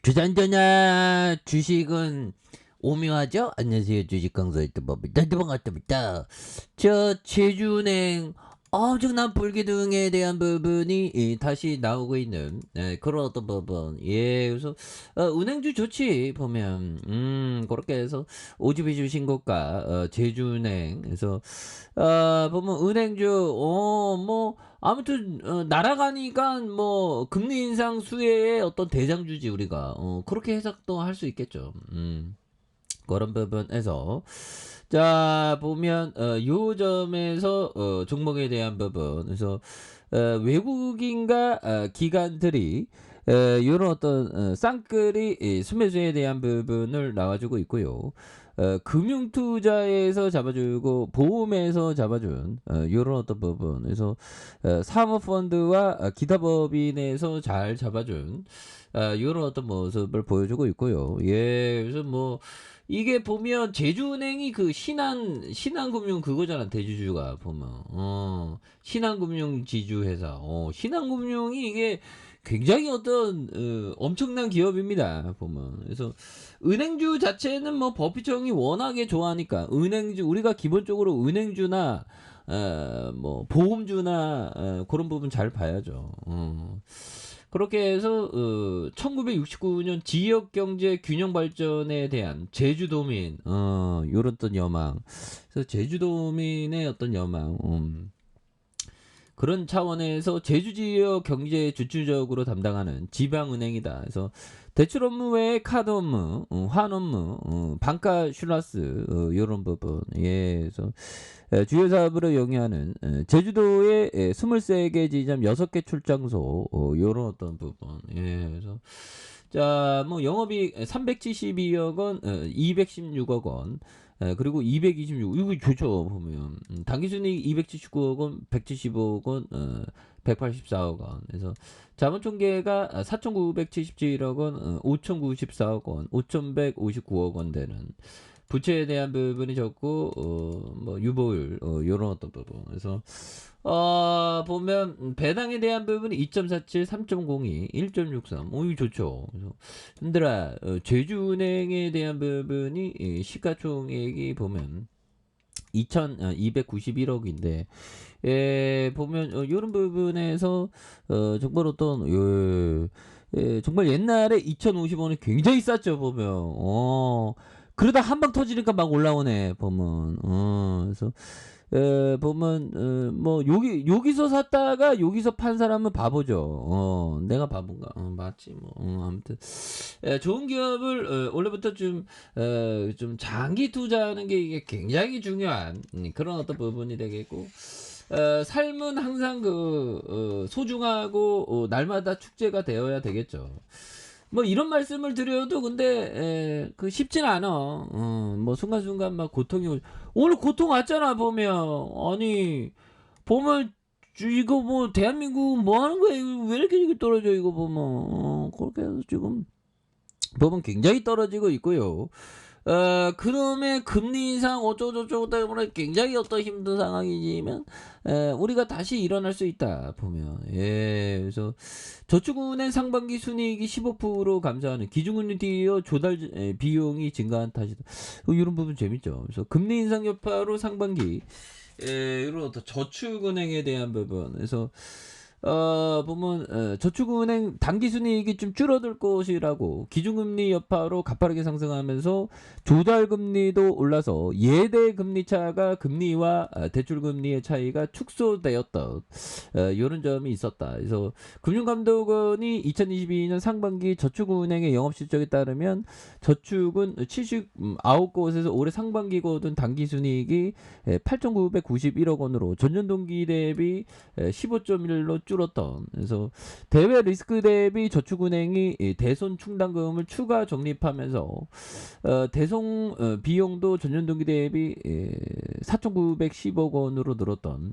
주전자나 주식은 오묘하죠? 안녕하세요. 주식 강사의 뜨법입니다. 반갑습니다. 제주은행 엄청난 불기둥에 대한 부분이 다시 나오고 있는 그런 어떤 부분. 그래서 은행주 좋지 보면 그렇게 해서 오지비주 신고가 제주은행 그래서 보면 은행주 뭐 아무튼 날아가니까 뭐 금리 인상 수혜의 어떤 대장주지 우리가 그렇게 해석도 할 수 있겠죠. 그런 부분에서 자 보면 요 점에서 종목에 대한 부분 그래서 외국인과 기관들이 요런 어떤 쌍끌이 순매수에 대한 부분을 나와주고 있고요. 금융투자에서 잡아주고 보험에서 잡아준 요런 어떤 부분 그래서 사모펀드와 기타 법인에서 잘 잡아준 요런 어떤 모습을 보여주고 있고요. 그래서 뭐 이게 보면 제주은행이 그 신한금융 그거잖아. 대주주가 보면 신한금융 지주회사 신한금융이 이게 굉장히 어떤 엄청난 기업입니다 보면. 그래서 은행주 자체는 뭐 법규청이 워낙에 좋아하니까 은행주 우리가 기본적으로 은행주나 뭐 보험주나 그런 부분 잘 봐야죠. 그렇게 해서 1969년 지역경제 균형 발전에 대한 제주도민 요런 어떤 여망 그래서 제주도민의 어떤 여망 그런 차원에서 제주 지역 경제 주축적으로 담당하는 지방은행이다. 그래서 대출 업무 외에 카드 업무, 환 업무, 반가 슈라스 이런 부분. 그래서 주요 사업으로 영위하는 제주도의 23개 지점 6개 출장소 요런 어떤 부분. 그래서 자, 뭐 영업이익 372억 원, 216억 원. 그리고 226 이거 좋죠 보면 당기순이익 279억 원, 175억 원, 184억 원. 그래서 자본총계가 4,977억 원, 5,094억 원, 5,159억 원 되는 부채에 대한 부분이 적고 뭐 유보율 요런 어떤 부분. 그래서 보면 배당에 대한 부분이 2.47, 3.02, 1.63. 이거 좋죠. 그래서 흔들아 제주은행에 대한 부분이 시가총액이 보면 2,291억인데 보면 이런 부분에서 정말 어떤 정말 옛날에 2,050원이 굉장히 쌌죠 보면 그러다 한 방 터지니까 막 올라오네 보면 그래서 보면 뭐 여기서 샀다가 여기서 판 사람은 바보죠. 내가 바본가? 맞지 뭐. 아무튼 좋은 기업을 원래부터 좀 장기 투자하는 게 이게 굉장히 중요한 그런 어떤 부분이 되겠고. 삶은 항상 소중하고 날마다 축제가 되어야 되겠죠. 뭐 이런 말씀을 드려도 근데 그 쉽진 않아. 뭐 순간순간 막 오늘 고통 왔잖아 보면. 아니 보면 이거 뭐 대한민국 뭐 하는 거야? 이거 왜 이렇게 떨어져 이거 보면. 그렇게 해서 지금 보면 굉장히 떨어지고 있고요. 그러면 금리 인상 어쩌고저쩌고 때문에 굉장히 어떤 힘든 상황이지만 우리가 다시 일어날 수 있다 보면. 그래서 저축은행 상반기 순이익이 15% 감소하는 기준금리 뒤이어 조달 비용이 증가한 탓이다. 이런 부분 재밌죠. 그래서 금리 인상 여파로 상반기 이런 어떤 저축은행에 대한 부분. 그래서 보면 저축은행 단기순이익이 좀 줄어들 것이라고 기준금리 여파로 가파르게 상승하면서 조달금리도 올라서 예대금리 차가 금리와 대출금리의 차이가 축소되었던 이런 점이 있었다. 그래서 금융감독원이 2022년 상반기 저축은행의 영업실적에 따르면 저축은 79곳에서 올해 상반기 거둔 단기순이익이 8,991억 원으로 전년 동기 대비 15.1로 줄었던. 그래서 대외 리스크 대비 저축은행이 대손 충당금을 추가 적립하면서 대손 비용도 전년 동기 대비 4,910억 원으로 늘었던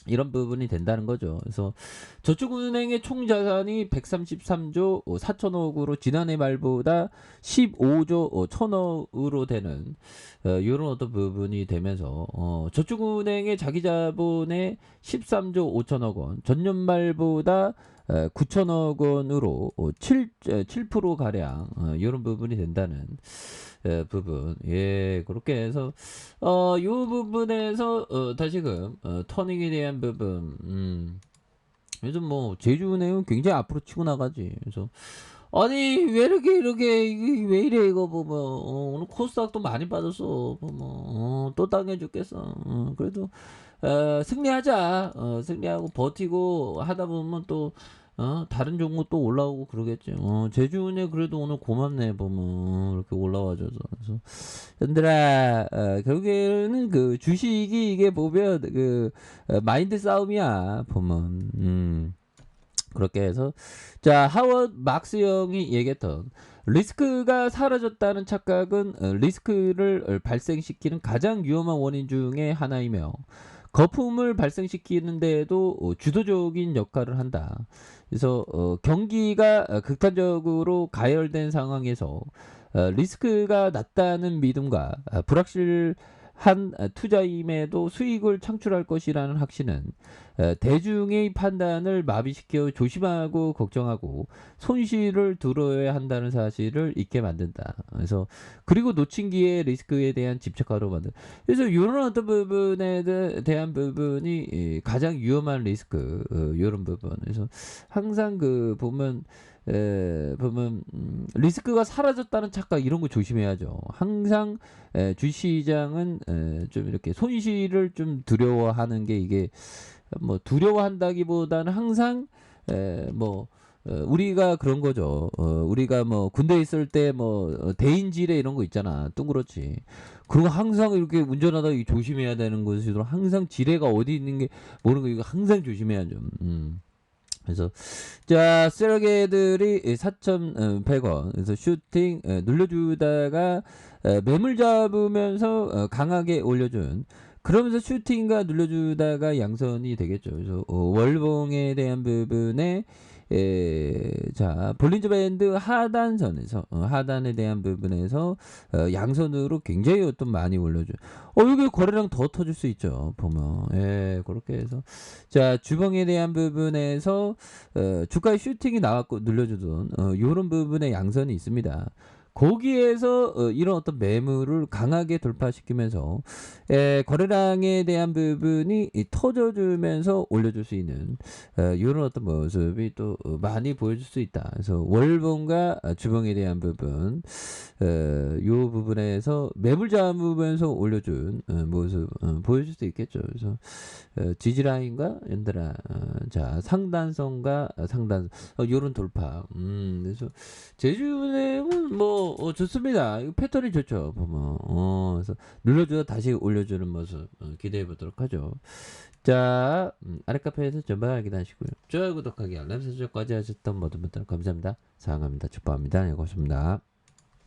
이런 부분이 된다는 거죠. 그래서 저축은행의 총 자산이 133조 4천억으로 지난해 말보다 15조 1천억으로 되는 이런 어떤 부분이 되면서 저축은행의 자기 자본의 13조 5천억 원 전년 말보다 9천억 원으로 7% 가량 이런 부분이 된다는 부분. 예, 그렇게 해서 요 부분에서 다시금 터닝에 대한 부분. 요즘 뭐 제주은행은 굉장히 앞으로 치고 나가지. 그래서 아니 왜 이렇게 이게 왜 이래 이거 보면 오늘 코스닥도 많이 빠졌어. 또 당해 죽겠어. 그래도 승리하자. 승리하고 버티고 하다 보면 또 다른 종목 또 올라오고 그러겠지. 제주은행 그래도 오늘 고맙네 보면 이렇게 올라와줘서. 그래서 얘들아 결국에는 그 주식이 이게 보면 그 마인드 싸움이야 보면. 그렇게 해서 자 하워드 막스 형이 얘기했던 리스크가 사라졌다는 착각은 리스크를 발생시키는 가장 위험한 원인 중에 하나이며 거품을 발생시키는 데에도 주도적인 역할을 한다. 그래서 경기가 극단적으로 가열된 상황에서 리스크가 낮다는 믿음과 불확실한 투자임에도 수익을 창출할 것이라는 확신은 대중의 판단을 마비시켜 조심하고 걱정하고 손실을 두려워야 한다는 사실을 잊게 만든다. 그래서 그리고 놓친 기회 리스크에 대한 집착하러 만든. 그래서 이런 어떤 부분에 대한 부분이 가장 위험한 리스크 이런 부분. 그래서 항상 그 보면 리스크가 사라졌다는 착각 이런 거 조심해야죠. 항상 주시장은 좀 이렇게 손실을 좀 두려워하는 게 이게 뭐 두려워한다기보다는 항상 우리가 그런 거죠. 우리가 뭐 군대 있을 때 뭐 대인지뢰 이런 거 있잖아. 둥그렇지. 그리고 항상 이렇게 운전하다가 조심해야 되는 것으로 항상 지뢰가 어디 있는 게 모르는 거 이거 항상 조심해야죠. 그래서 자 쓰레기들이 4,100원 그래서 슈팅 눌러주다가 매물 잡으면서 강하게 올려준 그러면서 슈팅과 눌러주다가 양선이 되겠죠. 그래서 월봉에 대한 부분에 자 볼린저 밴드 하단선에서 하단에 대한 부분에서 양선으로 굉장히 어떤 많이 올려줘. 여기 거래량 더 터질 수 있죠. 보면 그렇게 해서 자 주봉에 대한 부분에서 주가의 슈팅이 나왔고 눌려주던 이런 부분에 양선이 있습니다. 거기에서 이런 어떤 매물을 강하게 돌파시키면서 거래량에 대한 부분이 터져주면서 올려줄 수 있는 이런 어떤 모습이 또 많이 보여줄 수 있다. 그래서 월봉과 주봉에 대한 부분 이 부분에서 매물 잡으면서 올려준 모습 보여줄 수 있겠죠. 그래서 지지라인과 연달아 자 상단선과 상단 이런 돌파 그래서 제주은행은 뭐 좋습니다. 이거 패턴이 좋죠. 보면 그래서 눌러주다 다시 올려주는 모습 기대해 보도록 하죠. 자 아래 카페에서 전방 확인하시고요. 좋아요 구독하기 알람 설정까지 하셨던 모든 분들 감사합니다. 사랑합니다. 축복합니다. 네, 고맙습니다.